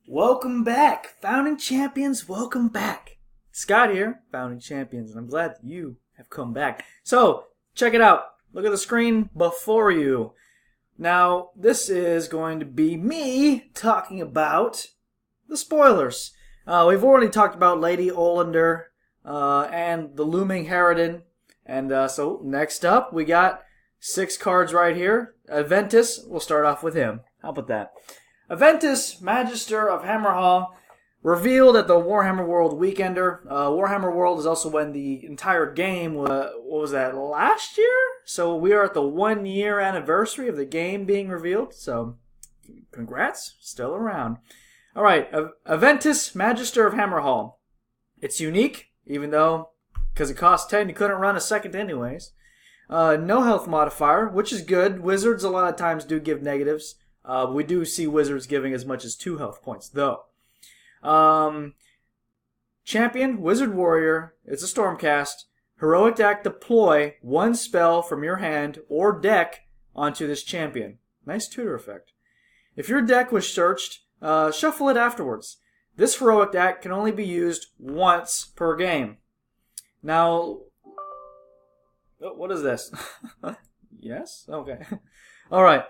Welcome back, Founding Champions, welcome back. Scott here, Founding Champions, and I'm glad that you have come back. So, check it out. Look at the screen before you. Now, this is going to be me talking about the spoilers. We've already talked about Lady Olander and the Looming Harridan. And so, next up, we got 6 cards right here. Aventus, we'll start off with him. How about that? Aventus, Magister of Hammerhall, revealed at the Warhammer World Weekender. Warhammer World is also when the entire game was, what was that, last year? So we are at the 1-year anniversary of the game being revealed. So congrats, still around. All right, Aventus, Magister of Hammerhall. It's unique, even though, because it costs 10, you couldn't run a second anyways. No health modifier, which is good. Wizards a lot of times do give negatives. We do see wizards giving as much as 2 health points, though. Champion, Wizard Warrior. It's a Stormcast. Heroic Act, deploy 1 spell from your hand or deck onto this champion. Nice tutor effect. If your deck was searched, shuffle it afterwards. This Heroic Act can only be used once per game. Now, what is this? Yes? Okay. All right.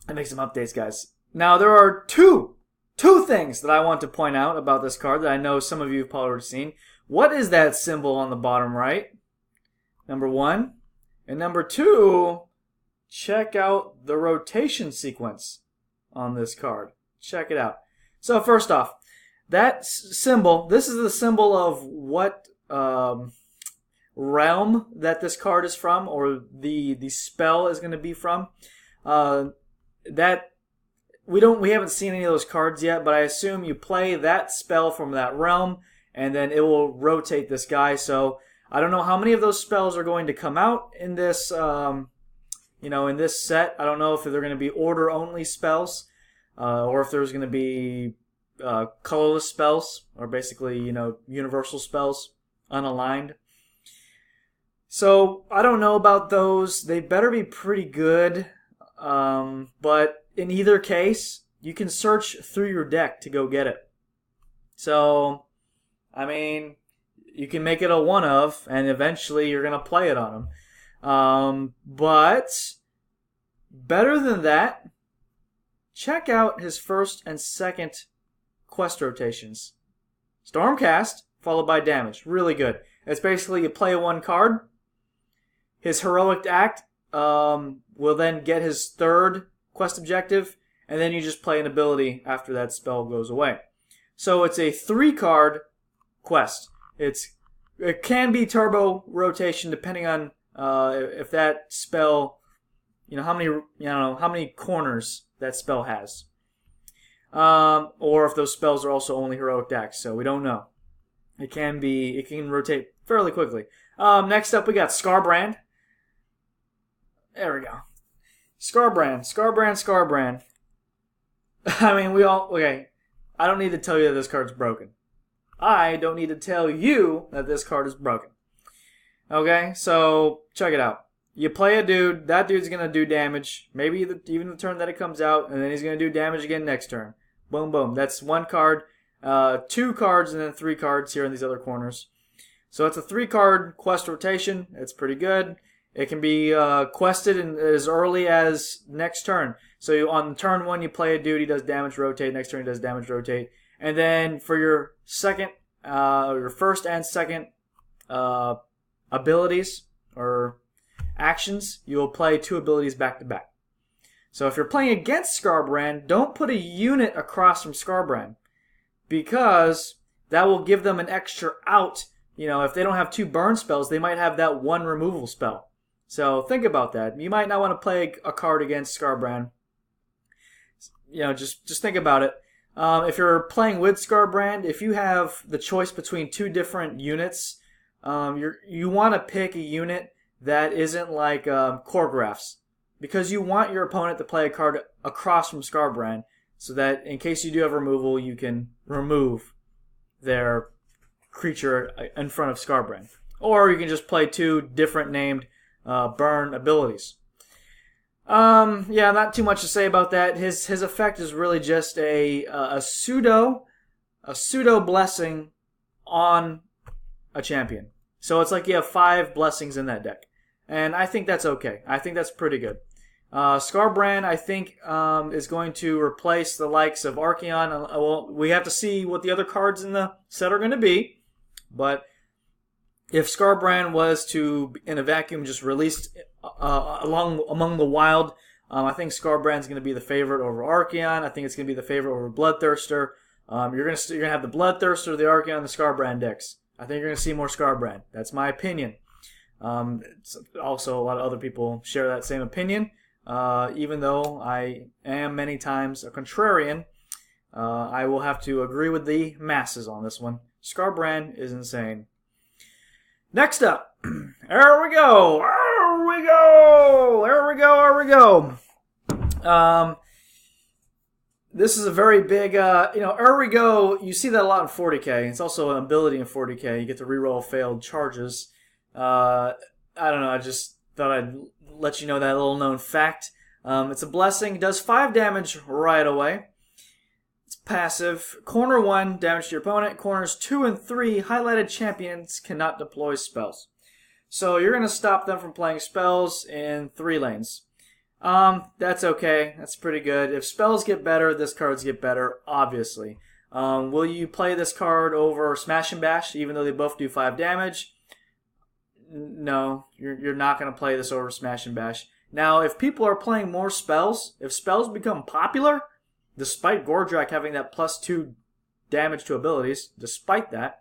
Let me make some updates, guys. Now, there are two things that I want to point out about this card that I know some of you have probably already seen. What is that symbol on the bottom right? Number 1. And number 2, check out the rotation sequence on this card. Check it out. So, first off, that symbol, this is the symbol of what realm that this card is from, or the spell is going to be from. That we haven't seen any of those cards yet, but I assume you play that spell from that realm, and then it will rotate this guy. So I don't know how many of those spells are going to come out in this, in this set. I don't know if they're going to be order only spells, or if there's going to be colorless spells, or basically universal spells, unaligned. So I don't know about those. They better be pretty good. But in either case, you can search through your deck to go get it. So, I mean, you can make it a one of, and eventually you're going to play it on them. But better than that, check out his first and second quest rotations. Stormcast, followed by damage. Really good. It's basically you play 1 card. His Heroic Act will then get his 3rd quest objective, and then you just play an ability after that spell goes away. So it's a 3-card quest. It can be turbo rotation depending on if that spell, how many corners that spell has, or if those spells are also only Heroic Acts. So we don't know. It can rotate fairly quickly. Next up, we got Scarbrand. There we go. Scarbrand. I mean, okay. I don't need to tell you that this card's broken. I don't need to tell you that this card is broken. Okay, so check it out. You play a dude, that dude's going to do damage, maybe even the turn that it comes out, and then he's going to do damage again next turn. Boom, boom. That's 1 card, 2 cards, and then 3 cards here in these other corners. So it's a 3-card quest rotation. It's pretty good. It can be quested as early as next turn. So on turn 1, you play a dude, he does damage rotate. Next turn, he does damage rotate. And then for your your first and second abilities or actions, you will play 2 abilities back to back. So if you're playing against Scarbrand, don't put a unit across from Scarbrand, because that will give them an extra out. If they don't have 2 burn spells, they might have that 1 removal spell. So think about that. You might not want to play a card against Scarbrand. Just think about it. If you're playing with Scarbrand, if you have the choice between 2 different units, you want to pick a unit that isn't like Choreographs, because you want your opponent to play a card across from Scarbrand, so that in case you do have removal, you can remove their creature in front of Scarbrand. Or you can just play 2 different named burn abilities. Yeah, not too much to say about that. His effect is really just a pseudo blessing on a champion. So it's like you have 5 blessings in that deck, and I think that's okay. I think that's pretty good. Scarbrand, I think, is going to replace the likes of Archeon. Well, we have to see what the other cards in the set are going to be, but if Scarbrand was to, in a vacuum, just released among the wild, I think Scarbrand's going to be the favorite over Archeon. I think it's going to be the favorite over Bloodthirster. You're gonna have the Bloodthirster, the Archeon, the Scarbrand decks. I think you're gonna see more Scarbrand. That's my opinion. Also, a lot of other people share that same opinion. Even though I am many times a contrarian, I will have to agree with the masses on this one. Scarbrand is insane. Next up, there we go. There we go. There we go. There we go. This is a very big, there we go. You see that a lot in 40k. It's also an ability in 40k. You get to reroll failed charges. I don't know. I just thought I'd let you know that little known fact. It's a blessing. It does 5 damage right away. It's passive. Corner 1, damage to your opponent. Corners 2 and 3, highlighted champions cannot deploy spells. So you're going to stop them from playing spells in 3 lanes. That's okay. That's pretty good. If spells get better, this cards get better, obviously. Will you play this card over Smash and Bash, even though they both do 5 damage? No, you're not going to play this over Smash and Bash. Now, if people are playing more spells, if spells become popular, despite Gordrakk having that +2 damage to abilities, despite that,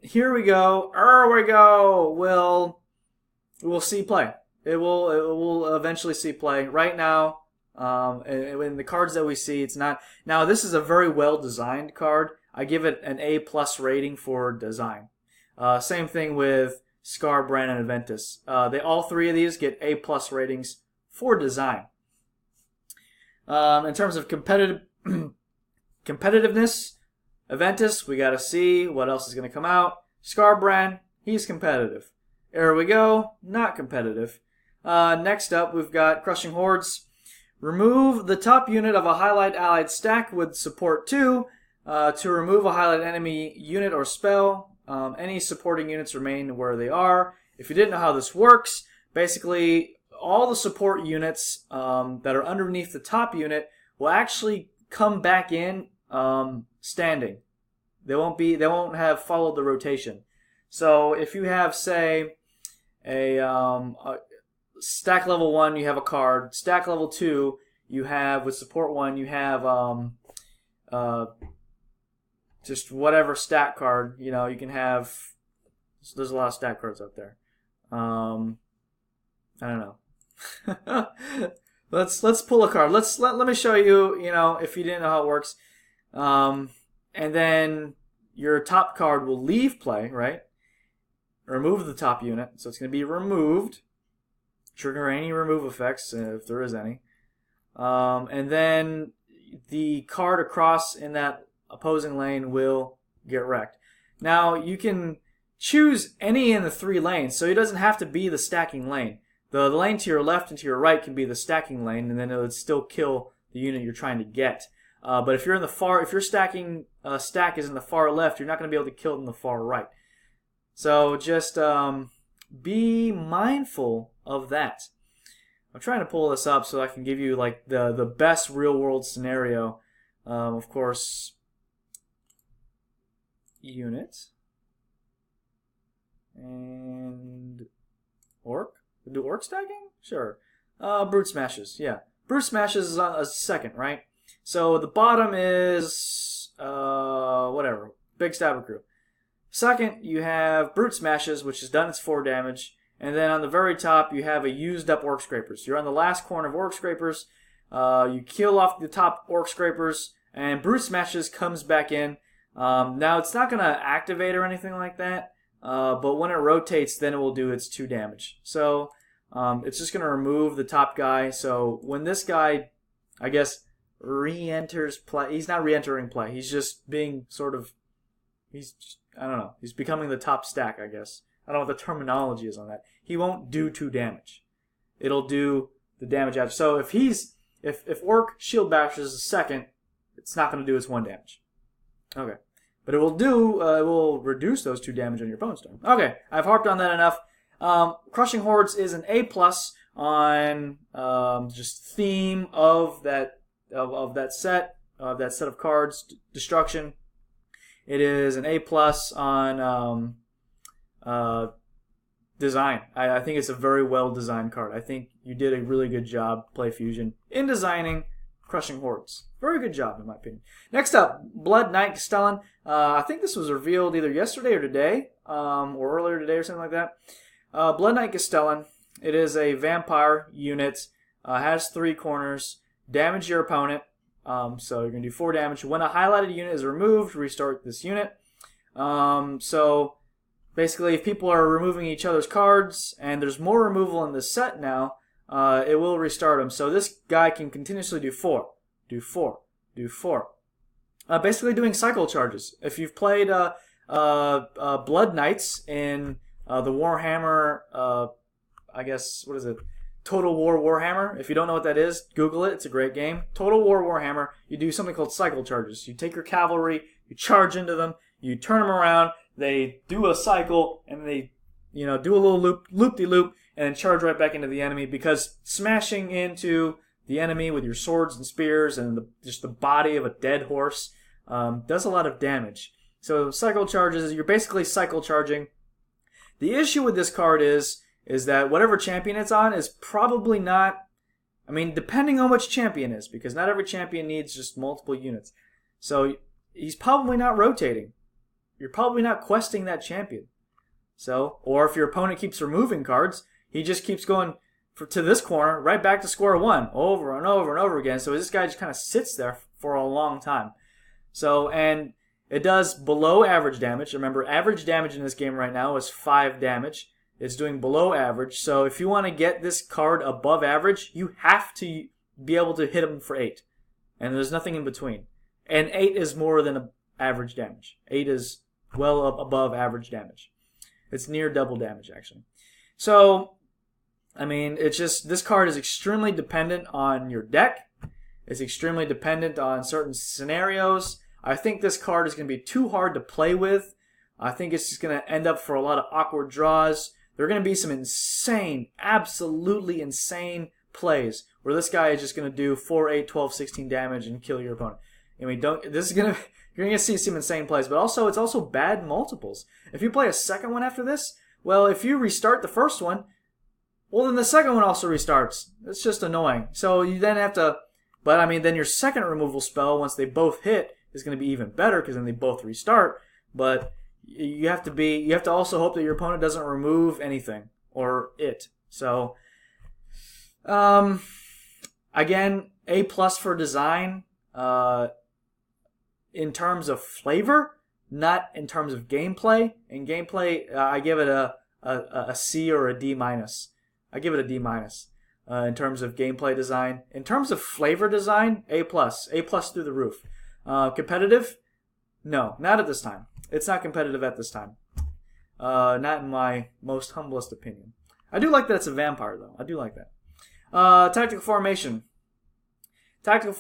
here we go. There we go. We'll see play. It will eventually see play. Right now, in the cards that we see, it's not. Now, this is a very well designed card. I give it an A+ rating for design. Same thing with Scarbrand and Aventus. All 3 of these get A+ ratings for design. In terms of competitiveness, Aventus, we got to see what else is going to come out. Scarbrand, he's competitive. There we go, not competitive. Next up, we've got Crushing Hordes. Remove the top unit of a highlight allied stack with support 2. To remove a highlight enemy unit or spell, any supporting units remain where they are. If you didn't know how this works, basically all the support units that are underneath the top unit will actually come back in standing. They won't have followed the rotation. So if you have, say, a stack level 1, you have a card. Stack level 2, you have, with support 1, you have just whatever stat card. You can have. There's a lot of stat cards out there. I don't know. Let's pull a card. Let me show you. If you didn't know how it works, and then your top card will leave play, right? Remove the top unit, so it's going to be removed. Trigger any remove effects if there is any, and then the card across in that opposing lane will get wrecked. Now you can choose any in the 3 lanes, so it doesn't have to be the stacking lane. The lane to your left and to your right can be the stacking lane, and then it would still kill the unit you're trying to get. But if you're in the if your stacking stack is in the far left, you're not going to be able to kill it in the far right. So just be mindful of that. I'm trying to pull this up so I can give you like the best real world scenario. Of course, unit and orc. Do orc stacking? Sure. Brute smashes. Yeah, brute smashes is on a second, right? So the bottom is whatever. Big Stabber Crew. Second, you have Brute Smashes, which has done its 4 damage. And then on the very top, you have a used up Orc Scrapers. You're on the last corner of Orc Scrapers. You kill off the top Orc Scrapers, and Brute Smashes comes back in. Now, it's not going to activate or anything like that, but when it rotates, then it will do its 2 damage. So it's just going to remove the top guy. So when this guy, I guess, re-enters play, he's not re-entering play. He's just being sort of, I don't know. He's becoming the top stack, I guess. I don't know what the terminology is on that. He won't do 2 damage. It'll do the damage after. So if Orc shield bashes a second, it's not going to do its 1 damage. Okay. But it will reduce those 2 damage on your opponent's turn. Okay, I've harped on that enough. Crushing Hordes is an A+ on just theme of that set of cards, destruction. It is an A+ on design. I think it's a very well designed card. I think you did a really good job, Play Fusion, in designing Crushing Hordes. Very good job, in my opinion. Next up, Blood Knight Castellan. I think this was revealed either yesterday or today, or earlier today or something like that. Blood Knight Castellan. It is a vampire unit. Has 3 corners. Damage your opponent. So you're going to do 4 damage. When a highlighted unit is removed, restart this unit. So basically, if people are removing each other's cards, and there's more removal in this set now, it will restart them. So this guy can continuously do 4. Do 4. Do 4. Basically doing cycle charges. If you've played Blood Knights in the Warhammer, I guess, what is it? Total War Warhammer. If you don't know what that is, Google it. It's a great game. Total War Warhammer, you do something called cycle charges. You take your cavalry, you charge into them, you turn them around, they do a cycle, and they do a little loop-de-loop, and then charge right back into the enemy, because smashing into the enemy with your swords and spears and just the body of a dead horse does a lot of damage. So cycle charges, you're basically cycle charging. The issue with this card is that whatever champion it's on is probably not, I mean, depending on which champion is, because not every champion needs just multiple units. So he's probably not rotating. You're probably not questing that champion. So, or if your opponent keeps removing cards, he just keeps going to this corner, right back to square one, over and over and over again. So this guy just kind of sits there for a long time. So, and it does below average damage. Remember, average damage in this game right now is 5 damage. It's doing below average. So if you want to get this card above average, you have to be able to hit him for 8. And there's nothing in between. And 8 is more than average damage. 8 is well up above average damage. It's near double damage, actually. So, I mean, it's just, this card is extremely dependent on your deck. It's extremely dependent on certain scenarios. I think this card is going to be too hard to play with. I think it's just going to end up for a lot of awkward draws. There are going to be some insane, absolutely insane plays where this guy is just going to do 4, 8, 12, 16 damage and kill your opponent. I mean, you're going to see some insane plays, but also it's also bad multiples. If you play a second one after this, well, if you restart the first one, well, then the second one also restarts. It's just annoying. So you then have to, but I mean, then your second removal spell, once they both hit, is going to be even better because then they both restart. But you have to also hope that your opponent doesn't remove anything or it. So, again, A+ for design. In terms of flavor, not in terms of gameplay. In gameplay, I give it a C or a D-. I give it a D- in terms of gameplay design. In terms of flavor design, A+. A+ through the roof. Competitive? No, not at this time. It's not competitive at this time. Not in my most humblest opinion. I do like that it's a vampire, though. I do like that. Tactical formation. Tactical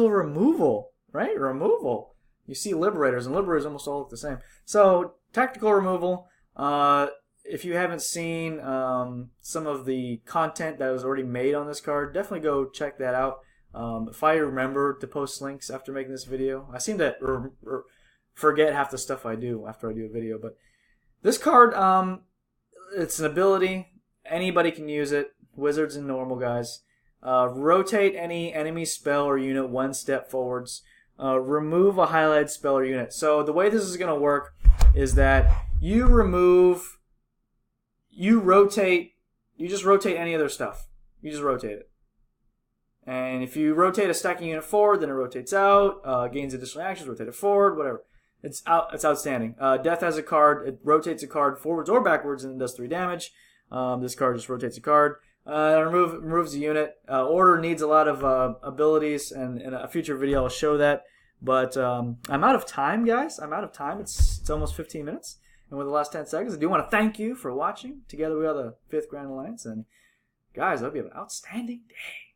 removal, right? Removal. You see liberators, and liberators almost all look the same. So, tactical removal. If you haven't seen some of the content that was already made on this card, definitely go check that out. If I remember to post links after making this video. I seem to forget half the stuff I do after I do a video. But this card, it's an ability. Anybody can use it. Wizards and normal guys. Rotate any enemy spell or unit 1 step forwards. Remove a highlighted spell or unit. So the way this is going to work is that you just rotate any other stuff. You just rotate it. And if you rotate a stacking unit forward, then it rotates out, gains additional actions, rotate it forward, whatever. It's outstanding. Death has a card. It rotates a card forwards or backwards and it does 3 damage. This card just rotates a card. Removes a unit. Order needs a lot of abilities, and in a future video I'll show that. But I'm out of time, guys. I'm out of time. It's almost 15 minutes. And with the last 10 seconds, I do want to thank you for watching. Together we are the 5th Grand Alliance. And guys, I hope you have an outstanding day.